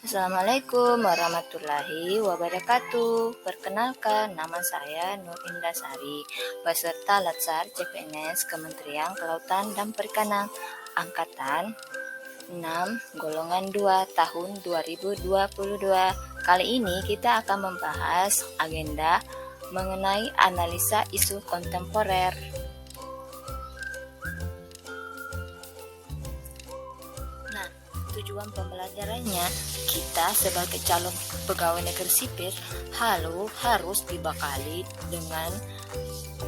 Assalamualaikum warahmatullahi wabarakatuh. Perkenalkan, nama saya Nur Indasari, peserta Latsar CPNS Kementerian Kelautan dan Perikanan Angkatan 6 Golongan 2 tahun 2022. Kali ini kita akan membahas agenda mengenai analisa isu kontemporer. Nah, tujuan pembelajarannya, kita sebagai calon pegawai negeri sipil harus dibekali dengan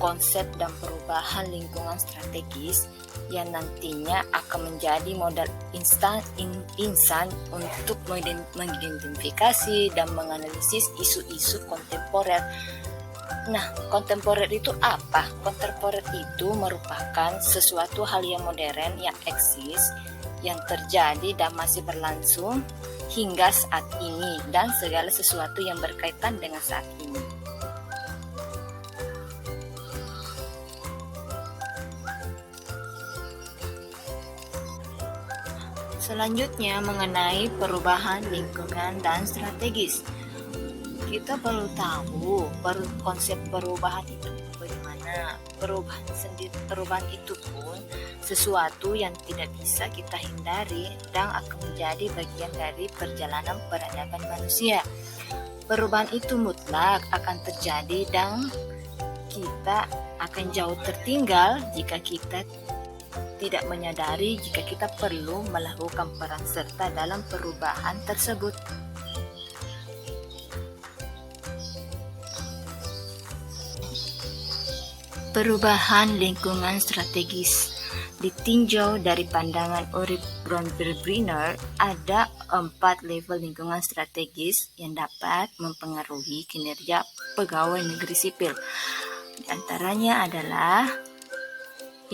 konsep dan perubahan lingkungan strategis yang nantinya akan menjadi modal insan untuk mengidentifikasi dan menganalisis isu-isu kontemporer. Nah, kontemporer itu apa? Kontemporer itu merupakan sesuatu hal yang modern yang eksis, yang terjadi dan masih berlangsung hingga saat ini, dan segala sesuatu yang berkaitan dengan saat ini. Selanjutnya, mengenai perubahan lingkungan dan strategis. Kita perlu tahu konsep perubahan itu bagaimana. Perubahan itu pun sesuatu yang tidak bisa kita hindari dan akan menjadi bagian dari perjalanan peradaban manusia. Perubahan itu mutlak akan terjadi dan kita akan jauh tertinggal jika kita tidak menyadari jika kita perlu melakukan peran serta dalam perubahan tersebut. Perubahan lingkungan strategis ditinjau dari pandangan Ulrich Brauer, ada 4 level lingkungan strategis yang dapat mempengaruhi kinerja pegawai negeri sipil. Di antaranya adalah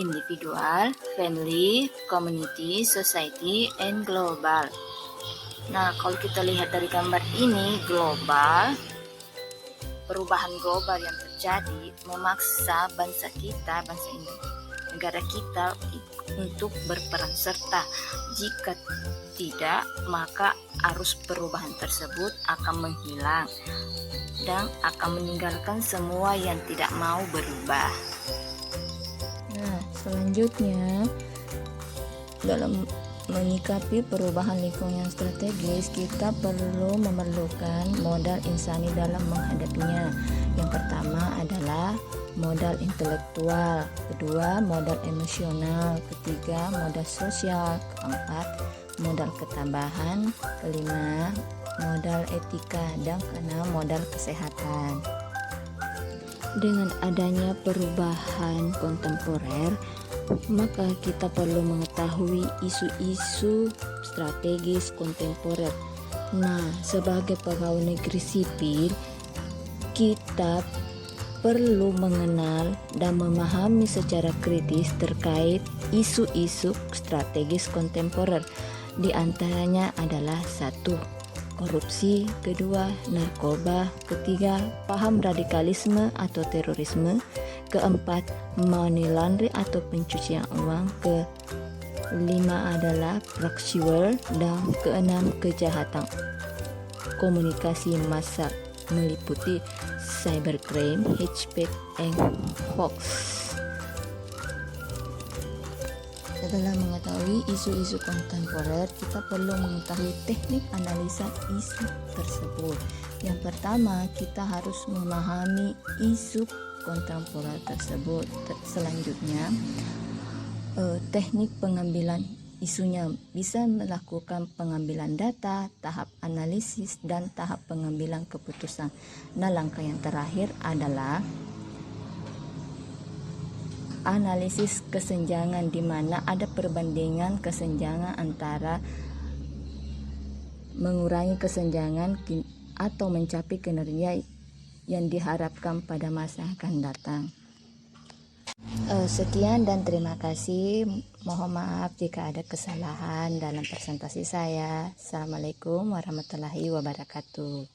individual, family, community, society, and global. Nah, kalau kita lihat dari gambar ini, global, perubahan global yang terjadi memaksa bangsa negara kita untuk berperan serta. Jika tidak, maka arus perubahan tersebut akan menghilang dan akan meninggalkan semua yang tidak mau berubah. Nah, selanjutnya dalam menyikapi perubahan lingkungan strategis, kita memerlukan modal insani dalam menghadapinya. Yang pertama adalah modal intelektual, kedua modal emosional, ketiga modal sosial, keempat modal ketambahan, kelima modal etika, dan keenam modal kesehatan. Dengan adanya perubahan kontemporer, maka kita perlu mengetahui isu-isu strategis kontemporer. Nah, sebagai pegawai negeri sipil, kita perlu mengenal dan memahami secara kritis terkait isu-isu strategis kontemporer. Di antaranya adalah 1. Korupsi, kedua narkoba, ketiga paham radikalisme atau terorisme, keempat money laundering atau pencucian uang, kelima adalah proxy war, dan keenam kejahatan komunikasi massa meliputi cybercrime, hate and hoax. Setelah mengetahui isu-isu kontemporer, kita perlu mengetahui teknik analisa isu tersebut. Yang pertama, kita harus memahami isu kontemporer tersebut. Selanjutnya, teknik pengambilan isunya, bisa melakukan pengambilan data, tahap analisis, dan tahap pengambilan keputusan. Nah, langkah yang terakhir adalah analisis kesenjangan, di mana ada perbandingan kesenjangan antara mengurangi kesenjangan atau mencapai kinerja yang diharapkan pada masa akan datang. Sekian dan terima kasih. Mohon maaf jika ada kesalahan dalam presentasi saya. Assalamualaikum warahmatullahi wabarakatuh.